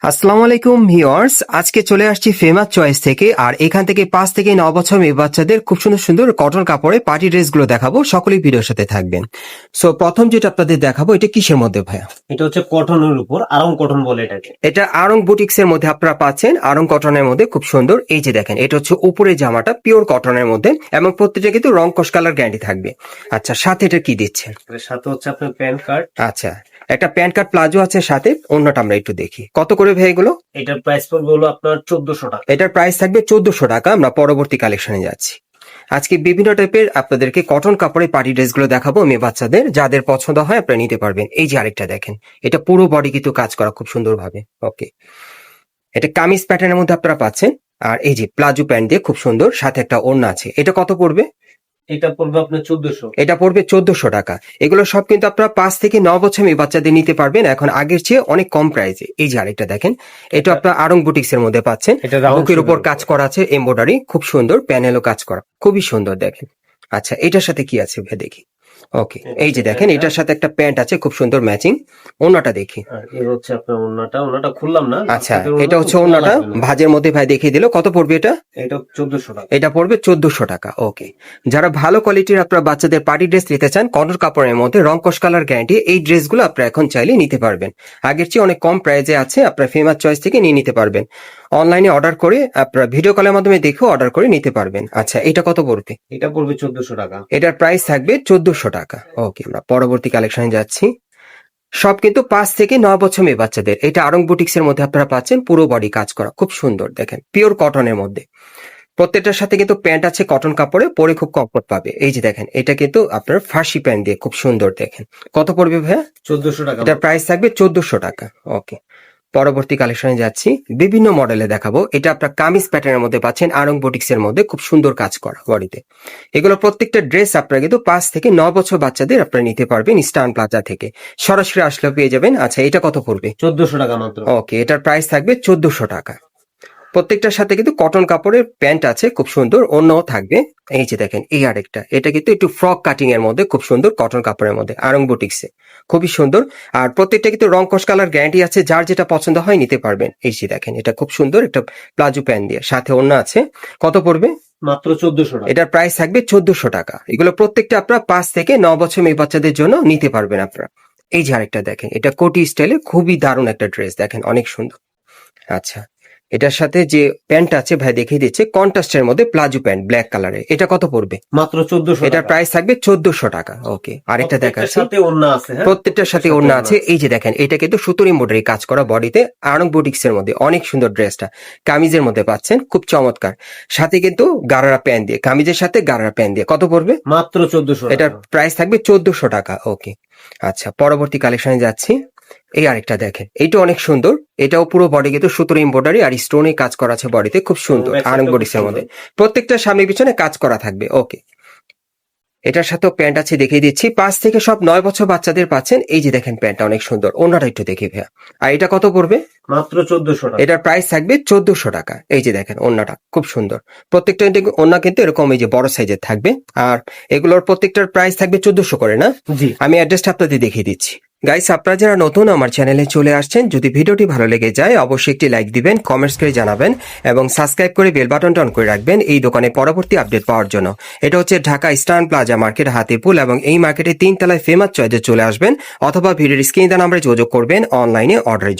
আসসালামু আলাইকুম ভিউয়ার্স, আজকে চলে আসছি ফেমাস চয়েস থেকে। আর এখান থেকে 5 থেকে 9 বছর মেয়ে বাচ্চাদের খুব সুন্দর সুন্দর কটন কাপড়ে পার্টি ড্রেসগুলো দেখাবো। সকলেই ভিডিওর সাথে থাকবেন। সো প্রথম যেটা আপনাদের দেখাবো, এটা কিসের মধ্যে ভাইয়া? এটা হচ্ছে কটনের উপর, আরং কটন বলে এটাকে। এটা আড়ং বুটিক্স এর মধ্যে আপনারা পাচ্ছেন। আড়ং কটনের মধ্যে খুব সুন্দর। এই যে দেখেন, এটা হচ্ছে উপরে জামাটা পিওর কটনের মধ্যে এবং প্রত্যেকটা কিন্তু রং কস কালার গ্যারান্টি থাকবে। আচ্ছা, সাথে এটা কি দিচ্ছেন? এর সাথে হচ্ছে আপনার প্যান কার্ড। আচ্ছা, একটা প্যান্ট কার্ড প্লাজো আছে সাথে। অন্যটা আমরা একটু দেখি কত করে ভাই এগুলো। এটার প্রাইস পড়বে হলো আপনার 1400 টাকা। এটার প্রাইস থাকবে 1400 টাকা। আমরা পরবর্তী কালেকশনে যাচ্ছি। আজকে বিভিন্ন টাইপের আপনাদেরকে কটন কাপড়ের পার্টি ড্রেসগুলো দেখাবো মেয়ে বাচ্চাদের। যাদের পছন্দ হয় আপনারা নিতে পারবেন। এই যে আরেকটা দেখেন, এটা পুরো বডি কিন্তু কাজ করা খুব সুন্দরভাবে। ওকে, এটা কামিজ প্যাটার্নের মধ্যে আপনারা পাচ্ছেন। আর এই যে প্লাজো প্যান্ট দিয়ে খুব সুন্দর, সাথে একটা ওড়না আছে। এটা কত পড়বে? এটা পড়বে আপনার 1400। এটা পড়বে 1400 টাকা। এগুলো সব কিন্তু আপনারা 5 থেকে 9 বছর মেয়ে বাচ্চাদের নিতে পারবেন এখন আগের চেয়ে অনেক কম প্রাইসে। এই যে আরেকটা দেখেন, এটা আপনার আড়ং বুটিক্স এর মধ্যে পাচ্ছেন। এটা round বুকের উপর shoulder কাজ করা আছে, এমব্রয়ডারি খুব সুন্দর, প্যানেলও কাজ করা খুবই সুন্দর দেখেন। আচ্ছা, এটার সাথে কি আছে ভাই দেখি। ওকে, এই যে দেখেন, এটার সাথে একটা প্যান্ট আছে খুব সুন্দর ম্যাচিং। ওড়নাটা দেখি। আর এর হচ্ছে আপনার ওড়নাটা খুললাম না। আচ্ছা, আপনাদের এটা হচ্ছে খোলা ওড়নাটা লাগবে না। ভাঁজের মধ্যে ভাই দেখিয়ে দিল। কত পড়বে এটা? এটা 1400 টাকা। এটা পড়বে 1400 টাকা। ওকে, যারা ভালো কোয়ালিটির আপনার বাচ্চাদের পার্টি ড্রেস নিতে চান কটন কাপড়ের মধ্যে রং কস কালার গ্যারান্টি, এই ড্রেসগুলো আপনারা এখন চাইলে নিতে পারবেন। আগের চেয়ে অনেক কম প্রাইসে আছে, আপনার ফেমাস চয়েস থেকে নিয়ে নিতে পারবেন। অনলাইনে অর্ডার করে আপনারা ভিডিও কলের মাধ্যমে দেখেও অর্ডার করে নিতে পারবেন। আচ্ছা, এটা কত পড়বে? এটা পড়বে 1400 টাকা। এটার প্রাইস থাকবে 1400 টাকা। ওকে, আমরা পরবর্তী কালেকশনে যাচ্ছি। সব কিন্তু 5 থেকে 9 বছর মেয়ে বাচ্চাদের। এটা আড়ং বুটিক্স এর মধ্যে আপনারা পাচ্ছেন, পুরো বডি কাজ করা খুব সুন্দর দেখেন, পিওর কটনের মধ্যে। প্রত্যেকটার সাথে কিন্তু প্যান্ট আছে কটন কাপড়ে, পরে খুব কমফোর্ট পাবে। এই যে দেখেন, এটা কিন্তু আপনার ফার্সি প্যান্ট দিয়ে খুব সুন্দর দেখেন। কত পড়বে ভাইয়া? 1400 টাকা। এটার প্রাইস থাকবে 1400 টাকা। ওকে, পরবর্তী কালেকশনে যাচ্ছি। বিভিন্ন মডেলে দেখাবো। এটা আপনার কামিজ প্যাটার্নের মধ্যে পাচ্ছেন, আড়ং বুটিক্স এর মধ্যে খুব সুন্দর কাজ করা বডিতে। এগুলো প্রত্যেকটা ড্রেস আপনারা কিন্তু 5 থেকে 9 বছর বাচ্চাদের আপনারা নিতে পারবেন স্টান প্লাজা থেকে। সরাসরি আসলে পেয়ে যাবেন। আচ্ছা, এটা কত পড়বে? 1400 টাকা মাত্র। ওকে, এটার প্রাইস থাকবে 1400 টাকা। প্রত্যেকটার সাথে কিন্তু কটন কাপড়ের প্যান্ট আছে খুব সুন্দর, অন্যও থাকবে। এই যে দেখেন, এই আরেকটা, এটা কিন্তু একটু ফ্রক কাটিং এর মধ্যে খুব সুন্দর, কটন কাপড়ের মধ্যে আড়ং বুটিক্সে খুবই সুন্দর। আর প্রত্যেকটা কিন্তু রং কস কালার গ্যারান্টি আছে, যার যেটা পছন্দ হয় নিতে পারবেন। এই যে দেখেন, এটা খুব সুন্দর একটা প্লাজো প্যান্ট দিয়ে, সাথে ওড়না আছে। কত পড়বে? মাত্র 1400 টাকা। এটার প্রাইস থাকবে 1400 টাকা। এগুলো প্রত্যেকটা আপনারা 5 থেকে 9 বছর মেয়ে বাচ্চাদের জন্য নিতে পারবেন আপনারা। এই যে আরেকটা দেখেন, এটা কোটি স্টাইলে খুবই দারুণ একটা ড্রেস দেখেন, অনেক সুন্দর। আচ্ছা, এটার সাথে যে প্যান্ট আছে ভাই দেখিয়ে দিচ্ছে, কন্ট্রাস্টের মধ্যে প্লাজো প্যান্ট ব্ল্যাক কালারে। এটা কত পড়বে? মাত্র 1400 এটার টাকা। প্রাইস থাকবে 1400 টাকা। ওকে, আরেকটা প্রত্যেকটার দেখাচ্ছি। সাথে ওড়না আছে। হ্যাঁ, প্রত্যেকটার সাথে ওড়না আছে। এই যে দেখেন, এটা কিন্তু সুতোর এমব্রয়ডারি কাজ করা বডিতে, আড়ং বুটিক্স এর মধ্যে অনেক সুন্দর ড্রেসটা। কামিজের মধ্যে পাচ্ছেন, খুব চমৎকার। সাথে কিন্তু গারারা প্যান্ট দিয়ে, কামিজের সাথে গারারা প্যান্ট দিয়ে। কত পড়বে? মাত্র 1400 এটার টাকা। প্রাইস থাকবে 1400 টাকা। ওকে, আচ্ছা, পরবর্তী কালেকশনে যাচ্ছি। এই আরেকটা দেখেন, এটা অনেক সুন্দর। এটাও পুরো বডি কিন্তু সুতোর এমব্রয়ডারি আর স্টোনে কাজ করা আছে বডিতে, খুব সুন্দর। ব্যাক আড়ং সাইডটাও খুব বুটিক্স এর সুন্দর। মধ্যে প্রত্যেকটা সামনে পিছনে কাজ করা থাকবে। ওকে, এটার সাথেও প্যান্ট আছে, দেখিয়ে দিচ্ছি। 5 থেকে সব 9 বছর বাচ্চাদের পাচ্ছেন। এই যে দেখেন, প্যান্টটা অনেক সুন্দর। ওনাটা একটু দেখি ভাইয়া। আর এটা কত পড়বে? মাত্র 1400 টাকা। এটার প্রাইস থাকবে 1400 টাকা। এই যে দেখেন, ওন্নাটা খুব সুন্দর। প্রত্যেকটা ওন্না কিন্তু এরকম এই যে বড় সাইজের থাকবে। আর এগুলোর প্রত্যেকটার প্রাইস থাকবে 1400 করে না? জি। আমি অ্যাড্রেসটা আপনাদের দেখিয়ে দিচ্ছি। গাইস, আপনারা যারা নতুন আমার চ্যানেলে চলে আসছেন, যদি ভিডিওটি ভালো লেগে যায় অবশ্যই একটি লাইক দিবেন, কমেন্টস করে জানাবেন এবং সাবস্ক্রাইব করে বেল বাটনটা অন করে রাখবেন এই দোকানে পরবর্তী আপডেট পাওয়ার জন্য। এটা হচ্ছে ঢাকা স্টান প্লাজা মার্কেট, হাতিপুল, এবং এই মার্কেটে 3 তলায় ফেমাস চয়েসে চলে আসবেন অথবা ভিডিওর স্ক্রিনে দেওয়া নম্বরে যোগাযোগ করবেন অনলাইনে অর্ডারের জন্য।